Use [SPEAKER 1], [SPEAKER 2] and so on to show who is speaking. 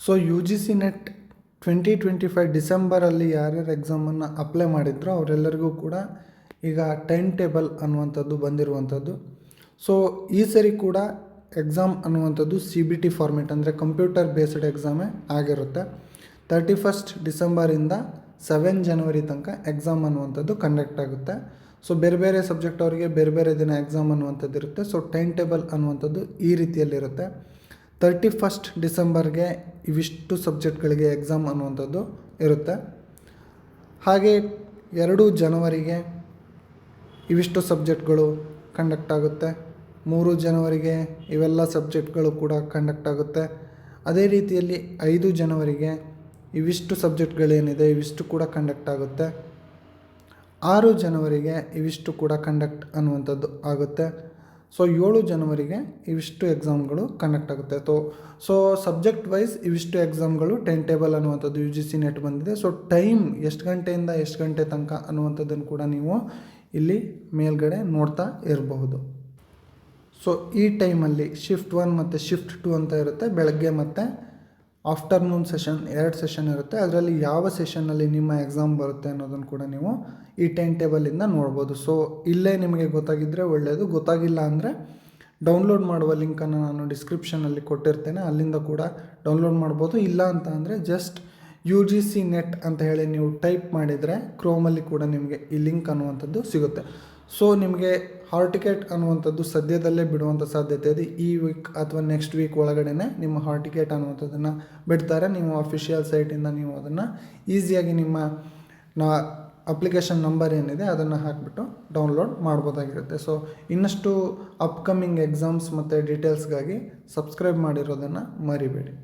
[SPEAKER 1] So U G C net 2025 ಡಿಸೆಂಬರಲ್ಲಿ ಯಾರ್ಯಾರು ಎಕ್ಸಾಮನ್ನು apply ಮಾಡಿದ್ರು ಅವರೆಲ್ಲರಿಗೂ ಕೂಡ ಈಗ ಟೈಮ್ ಟೇಬಲ್ ಅನ್ನುವಂಥದ್ದು ಬಂದಿರುವಂಥದ್ದು. ಸೊ ಈ ಸರಿ ಕೂಡ ಎಕ್ಸಾಮ್ ಅನ್ನುವಂಥದ್ದು CBT ಫಾರ್ಮೆಟ್ ಅಂದರೆ ಕಂಪ್ಯೂಟರ್ ಬೇಸ್ಡ್ ಎಕ್ಸಾಮೇ ಆಗಿರುತ್ತೆ. 31 ಡಿಸೆಂಬರಿಂದ 7 ಜನವರಿ ತನಕ ಎಕ್ಸಾಮ್ ಅನ್ನುವಂಥದ್ದು ಕಂಡಕ್ಟ್ ಆಗುತ್ತೆ. ಸೊ ಬೇರೆ ಬೇರೆ ಸಬ್ಜೆಕ್ಟ್ ಅವರಿಗೆ ಬೇರೆ ಬೇರೆ ದಿನ ಎಕ್ಸಾಮ್ ಅನ್ನುವಂಥದ್ದು ಇರುತ್ತೆ. ಸೊ ಟೈಮ್ ಟೇಬಲ್ ಅನ್ನುವಂಥದ್ದು ಈ ರೀತಿಯಲ್ಲಿರುತ್ತೆ. 31 ಡಿಸೆಂಬರ್ಗೆ ಇವಿಷ್ಟು ಸಬ್ಜೆಕ್ಟ್ಗಳಿಗೆ ಎಕ್ಸಾಮ್ ಅನ್ನುವಂಥದ್ದು ಇರುತ್ತೆ. ಹಾಗೆ 2 ಜನವರಿಗೆ ಇವಿಷ್ಟು ಸಬ್ಜೆಕ್ಟ್ಗಳು ಕಂಡಕ್ಟ್ ಆಗುತ್ತೆ. 3 ಜನವರಿಗೆ ಇವೆಲ್ಲ ಸಬ್ಜೆಕ್ಟ್ಗಳು ಕೂಡ ಕಂಡಕ್ಟ್ ಆಗುತ್ತೆ. ಅದೇ ರೀತಿಯಲ್ಲಿ 5 ಜನವರಿಗೆ ಇವಿಷ್ಟು ಸಬ್ಜೆಕ್ಟ್ಗಳೇನಿದೆ ಇವಿಷ್ಟು ಕೂಡ ಕಂಡಕ್ಟ್ ಆಗುತ್ತೆ. 6 ಜನವರಿಗೆ ಇವಿಷ್ಟು ಕೂಡ ಕಂಡಕ್ಟ್ ಅನ್ನುವಂಥದ್ದು ಆಗುತ್ತೆ. ಸೊ 7 ಜನವರಿಗೆ ಇವಿಷ್ಟು ಎಕ್ಸಾಮ್ಗಳು ಕಂಡಕ್ಟ್ ಆಗುತ್ತೆ. ಸೊ ಸಬ್ಜೆಕ್ಟ್ ವೈಸ್ ಇವಿಷ್ಟು ಎಕ್ಸಾಮ್ಗಳು ಟೈಮ್ ಟೇಬಲ್ ಅನ್ನುವಂಥದ್ದು ಯು ಜಿ ಸಿ ನೆಟ್ ಬಂದಿದೆ. ಸೊ ಟೈಮ್ ಎಷ್ಟು ಗಂಟೆಯಿಂದ ಎಷ್ಟು ಗಂಟೆ ತನಕ ಅನ್ನುವಂಥದ್ದನ್ನು ಕೂಡ ನೀವು ಇಲ್ಲಿ ಮೇಲ್ಗಡೆ ನೋಡ್ತಾ ಇರಬಹುದು. ಸೊ ಈ ಟೈಮಲ್ಲಿ ಶಿಫ್ಟ್ 1 ಮತ್ತು ಶಿಫ್ಟ್ 2 ಅಂತ ಇರುತ್ತೆ. ಬೆಳಗ್ಗೆ ಮತ್ತು ಆಫ್ಟರ್ನೂನ್ ಸೆಷನ್ 2 ಸೆಷನ್ ಇರುತ್ತೆ. ಅದರಲ್ಲಿ ಯಾವ ಸೆಷನ್ನಲ್ಲಿ ನಿಮ್ಮ ಎಕ್ಸಾಮ್ ಬರುತ್ತೆ ಅನ್ನೋದನ್ನು ಕೂಡ ನೀವು ಈ ಟೈಮ್ ಟೇಬಲಿಂದ ನೋಡ್ಬೋದು. ಸೊ ಇಲ್ಲೇ ನಿಮಗೆ ಗೊತ್ತಾಗಿದ್ದರೆ ಒಳ್ಳೆಯದು. ಗೊತ್ತಾಗಿಲ್ಲ ಅಂದರೆ ಡೌನ್ಲೋಡ್ ಮಾಡುವ ಲಿಂಕನ್ನು ನಾನು ಡಿಸ್ಕ್ರಿಪ್ಷನಲ್ಲಿ ಕೊಟ್ಟಿರ್ತೇನೆ, ಅಲ್ಲಿಂದ ಕೂಡ ಡೌನ್ಲೋಡ್ ಮಾಡ್ಬೋದು. ಇಲ್ಲ ಅಂತ ಅಂದರೆ ಜಸ್ಟ್ UGC ನೆಟ್ ಅಂತ ಹೇಳಿ ನೀವು ಟೈಪ್ ಮಾಡಿದರೆ ಕ್ರೋಮಲ್ಲಿ ಕೂಡ ನಿಮಗೆ ಈ ಲಿಂಕ್ ಅನ್ನುವಂಥದ್ದು ಸಿಗುತ್ತೆ. ಸೊ ನಿಮಗೆ ಹಾಲ್ ಟಿಕೆಟ್ ಅನ್ನುವಂಥದ್ದು ಸದ್ಯದಲ್ಲೇ ಬಿಡುವಂಥ ಸಾಧ್ಯತೆ ಇದೆ. ಈ ವೀಕ್ ಅಥವಾ ನೆಕ್ಸ್ಟ್ ವೀಕ್ ಒಳಗಡೆ ನಿಮ್ಮ ಹಾಲ್ ಟಿಕೆಟ್ ಅನ್ನುವಂಥದ್ದನ್ನು ಬಿಡ್ತಾರೆ. ನೀವು ಅಫಿಷಿಯಲ್ ಸೈಟಿಂದ ನೀವು ಅದನ್ನು ಈಸಿಯಾಗಿ ನಿಮ್ಮ ಅಪ್ಲಿಕೇಶನ್ ನಂಬರ್ ಏನಿದೆ ಅದನ್ನು ಹಾಕಿಬಿಟ್ಟು ಡೌನ್ಲೋಡ್ ಮಾಡ್ಬೋದಾಗಿರುತ್ತೆ. ಸೊ ಇನ್ನಷ್ಟು ಅಪ್ಕಮಿಂಗ್ ಎಕ್ಸಾಮ್ಸ್ ಮತ್ತು ಡೀಟೇಲ್ಸ್ಗಾಗಿ ಸಬ್ಸ್ಕ್ರೈಬ್ ಮಾಡಿರೋದನ್ನು ಮರಿಬೇಡಿ.